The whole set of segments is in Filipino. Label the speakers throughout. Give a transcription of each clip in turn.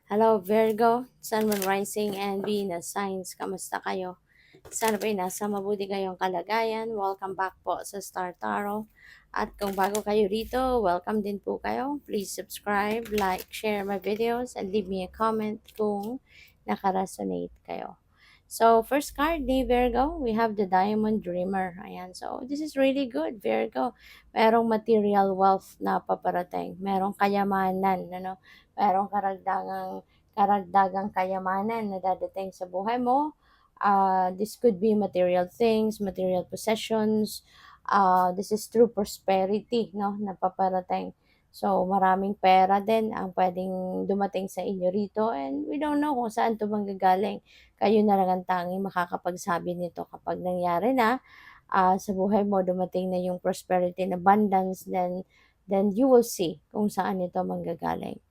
Speaker 1: Hello Virgo, Sun, Moon, Rising, and Venus signs. Kamusta kayo? Sana ba'y nasa mabuti kayong kalagayan. Welcome back po sa Star Tarot. At kung bago kayo rito, welcome din po kayo. Please subscribe, like, share my videos, and leave me a comment kung nakaresonate kayo. So, first card ni Virgo, we have the Diamond Dreamer. Ayan, so this is really good, Virgo. Merong material wealth na paparating. Merong kayamanan, ano? Merong karagdagang kayamanan na dadating sa buhay mo. This could be material things, material possessions. This is true prosperity, no, na paparating. So, maraming pera din ang pwedeng dumating sa inyo rito and we don't know kung saan to manggagaling. Kayo na lang ang tanging makakapagsabi nito kapag nangyari na sa buhay mo, dumating na yung prosperity and abundance, then you will see kung saan ito manggagaling.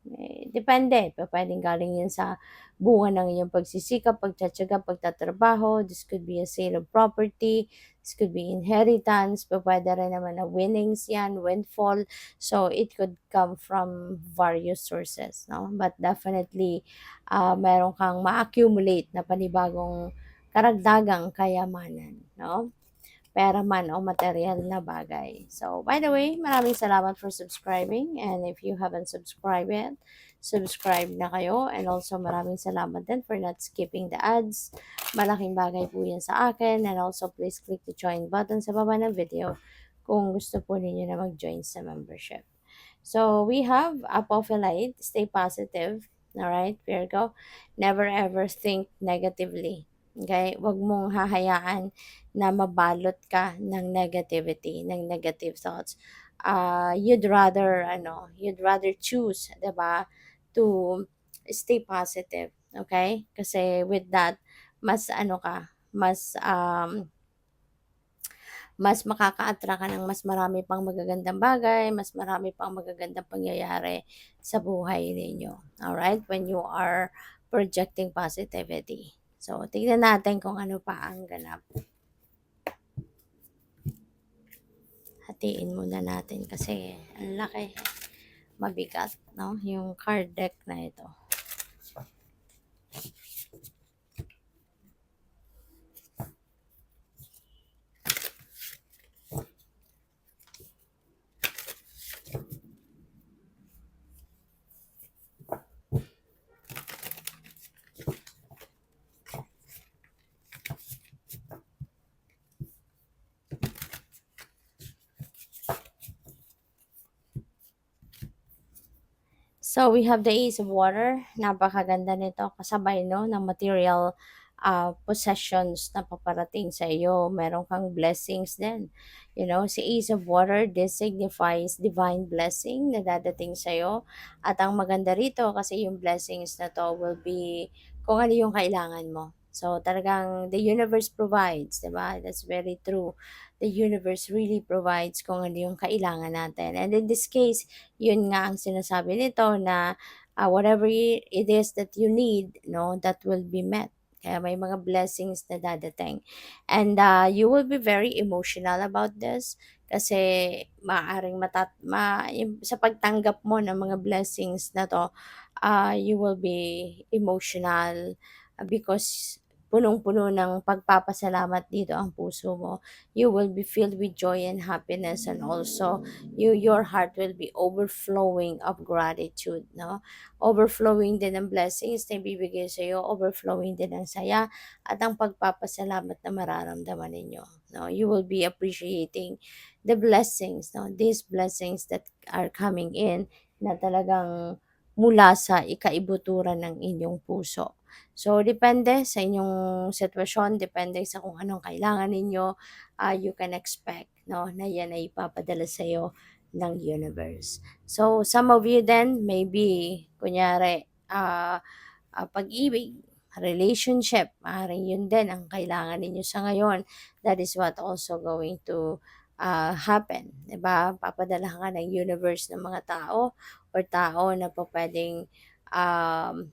Speaker 1: Depende. Pwedeng galing yan sa bunga ng iyong pagsisikap, pagtsatsaga, pagtatrabaho. This could be a sale of property. This could be inheritance. Pwede rin naman na winnings yan, windfall. So, it could come from various sources. No? But definitely, meron kang ma-accumulate na panibagong karagdagang kayamanan. No? Pera man o material na bagay. So, by the way, maraming salamat for subscribing. And if you haven't subscribed yet, subscribe na kayo. And also, maraming salamat din for not skipping the ads. Malaking bagay po yan sa akin. And also, please click the join button sa baba ng video kung gusto po ninyo na mag-join sa membership. So, we have Apophilite, stay positive. Alright, Virgo. Never ever think negatively. Okay? Huwag mong hahayaan na mabalot ka ng negativity, ng negative thoughts. You'd rather choose, 'di ba, to stay positive, okay? Kasi with that, mas ano ka, mas makaka-attract ka ng mas marami pang magagandang bagay, mas marami pang magagandang pangyayari sa buhay ninyo. Alright? When you are projecting positivity. So, tignan natin kung ano pa ang ganap. Hatiin muna natin kasi ang laki, mabigat, no? Yung card deck na ito. So, we have the Ace of Water. Napakaganda nito. Kasabay, no, ng material possessions na paparating sa iyo. Meron kang blessings din. You know, si Ace of Water, this signifies divine blessing na dadating sa iyo. At ang maganda rito, kasi yung blessings na to will be kung ano yung kailangan mo. So, talagang the universe provides, di ba? That's very true. The universe really provides kung ano yung kailangan natin. And in this case, yun nga ang sinasabi nito na whatever it is that you need, no, that will be met. Kaya may mga blessings na dadating. And you will be very emotional about this kasi maaaring sa pagtanggap mo ng mga blessings na to, you will be emotional because punong-puno ng pagpapasalamat dito ang puso mo. You will be filled with joy and happiness, and also your heart will be overflowing of gratitude, no? Overflowing din ng blessings na ibibigay sa iyo, overflowing din ng saya at ang pagpapasalamat na mararamdaman ninyo, no? You will be appreciating the blessings, no? These blessings that are coming in na talagang mula sa ikaibuturan ng inyong puso. So, depende sa inyong sitwasyon, depende sa kung anong kailangan ninyo, you can expect, no, na yan ay ipapadala sa iyo ng universe. So, some of you then, maybe, kunyari, pag-ibig, relationship, maaaring yun din ang kailangan ninyo sa ngayon. That is what also going to happen. Diba? Papadala ka ng universe ng mga tao or tao na po pwedeng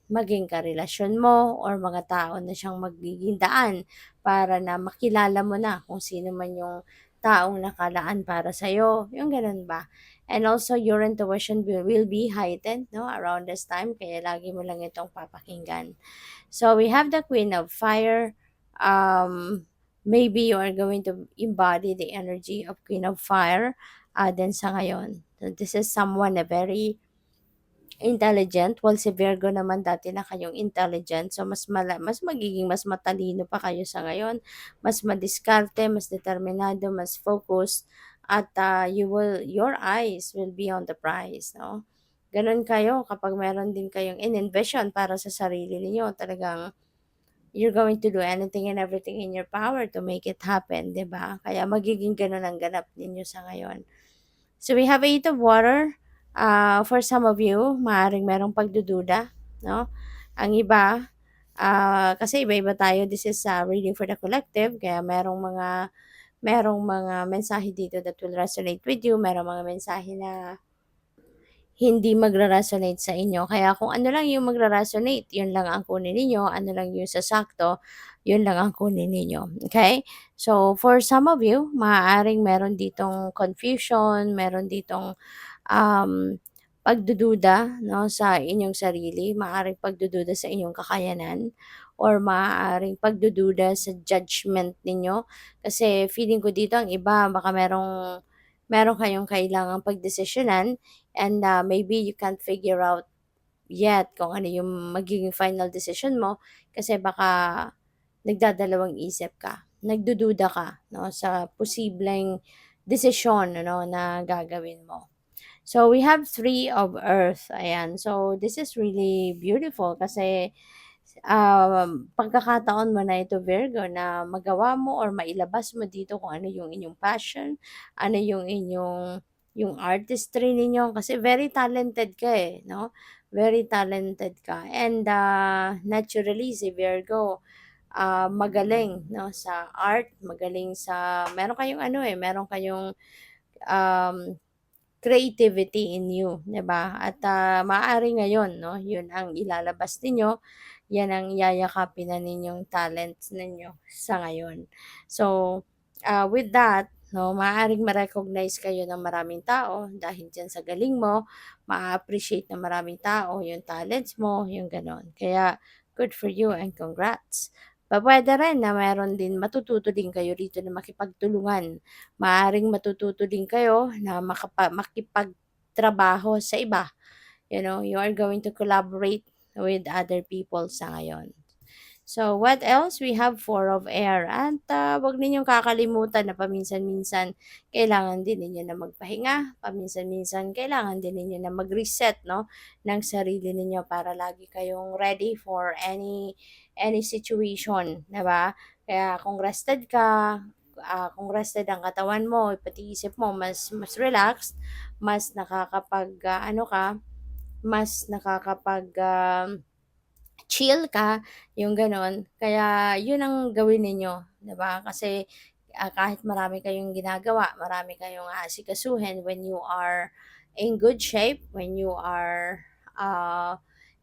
Speaker 1: maging karelasyon mo or mga tao na siyang magiging daan para na makilala mo na kung sino man yung taong nakalaan para sa'yo. Yung ganun ba? And also, your intuition will be heightened, no, around this time. Kaya lagi mo lang itong papakinggan. So, we have the Queen of Fire. Maybe you are going to embody the energy of Queen of Fire din sa ngayon. So, this is someone na very intelligent. While si Virgo naman dati na kayong intelligent. So, mas magiging mas matalino pa kayo sa ngayon. Mas madiskarte, mas determinado, mas focused. At your eyes will be on the prize, no? Ganun kayo kapag meron din kayong in-envision para sa sarili niyo. Talagang you're going to do anything and everything in your power to make it happen, 'di ba? Kaya magiging ganun ang ganap ninyo sa ngayon. So we have Eight of Water. For some of you, maaaring merong pagdududa, no? Ang iba, kasi iba-iba tayo. This is reading for the collective, kaya merong mga mensahe dito that will resonate with you. Merong mga mensahe na hindi magra-resonate sa inyo. Kaya kung ano lang yung magra-resonate, yun lang ang kunin ninyo. Ano lang yung sasakto, yun lang ang kunin ninyo. Okay? So, for some of you, maaaring meron ditong confusion, meron ditong um, pagdududa, no, sa inyong sarili, maaaring pagdududa sa inyong kakayanan, or maaaring pagdududa sa judgment ninyo. Kasi feeling ko dito ang iba, baka meron kayong kailangang pagdesisyonan, and maybe you can't figure out yet kung ano yung magiging final decision mo, kasi baka nagdadalawang isip ka, nagdududa ka, no, sa posibleng desisyon, ano, na gagawin mo. So, we have Three of Earth. Ayan. So, this is really beautiful kasi pagkakataon mo na ito, Virgo, na magawa mo or mailabas mo dito kung ano yung inyong passion, ano yung yung artistry ninyo, kasi very talented ka eh, no? Very talented ka. And naturally, si Virgo, magaling, no, sa art, magaling sa, meron kayong um, creativity in you, 'di ba? At maaari ngayon, no, 'yun ang ilalabas ninyo, 'yan ang yayakapin na ninyong talents ninyo sa ngayon. So, with that, no, maaaring ma-recognize kayo ng maraming tao dahil diyan sa galing mo, ma-appreciate ng maraming tao yung talents mo, yung gano'n. Kaya good for you and congrats. Pupuwede rin na meron din matututo din kayo rito na makipagtulungan. Maaaring matututo din kayo na makipagtrabaho sa iba. You know, you are going to collaborate with other people sa ngayon. So, what else? We have Four of Air. At wag ninyong kakalimutan na paminsan-minsan kailangan din ninyo na magpahinga. Paminsan-minsan kailangan din ninyo na mag-reset, no, ng sarili ninyo para lagi kayong ready for any situation, 'di ba? Kaya kung rested ang katawan mo, pati isip mo mas relaxed, mas mas nakakapag chill ka, yung gano'n. Kaya yun ang gawin ninyo, 'di ba? Kasi kahit marami kayong ginagawa, marami kayong aasikasuhin, when you are in good shape, when you are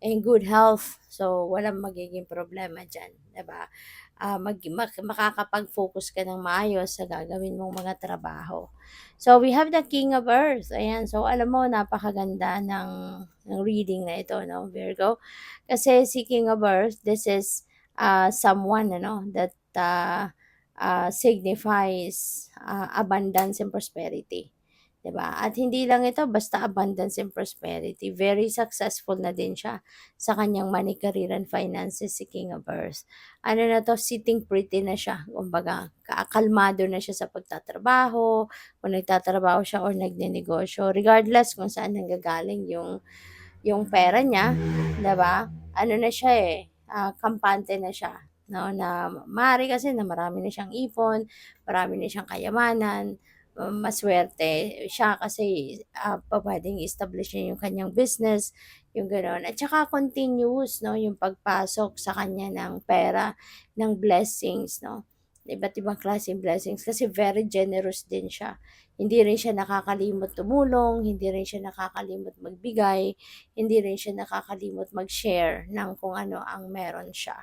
Speaker 1: in good health, so walang magiging problema diyan, 'di ba? Makakapag-focus ka ng maayos sa gagawin mong mga trabaho. So, we have the King of Earth. Ayan. So, alam mo, napakaganda ng reading na ito, no, Virgo. Kasi si King of Earth, this is someone, ano, that signifies abundance and prosperity. 'Di ba? At hindi lang ito basta abundance and prosperity. Very successful na din siya sa kanyang money, career, and finances, si King of Earth. Ano na 'to, sitting pretty na siya. Kumbaga, kalmado na siya sa pagtatrabaho, kung nagtatrabaho siya or nagnenegosyo. Regardless kung saan nanggagaling yung pera niya, 'di ba? Ano na siya eh, kampante na siya. No, na maaari kasi na marami na siyang ipon, marami na siyang kayamanan, maswerte siya kasi puwedeng i-establish niya yung kanyang business, yung gano'n. At saka continuous, no, yung pagpasok sa kanya ng pera, ng blessings, no. Iba't ibang klaseng blessings kasi very generous din siya. Hindi rin siya nakakalimot tumulong, hindi rin siya nakakalimot magbigay, hindi rin siya nakakalimot mag-share ng kung ano ang meron siya.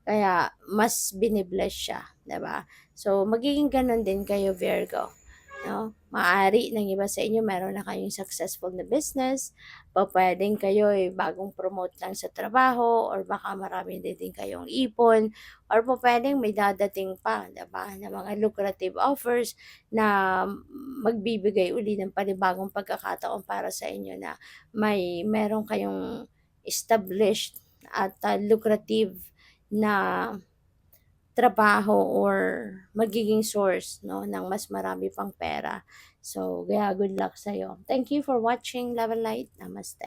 Speaker 1: Kaya mas bini siya, 'di ba? So magiging gano'n din kayo, Virgo. no? Maaari ng iba sa inyo meron na kayong successful na business, pupuwedeng kayo'y bagong promote lang sa trabaho or baka marami din kayong ipon or pupuwedeng may dadating pa, 'di ba, na mga lucrative offers na magbibigay uli ng panibagong pagkakataon para sa inyo na meron kayong established at, lucrative na trabaho or magiging source 'no ng mas marami pang pera. So, kaya good luck sa'yo. Thank you for watching. Love and light. Namaste.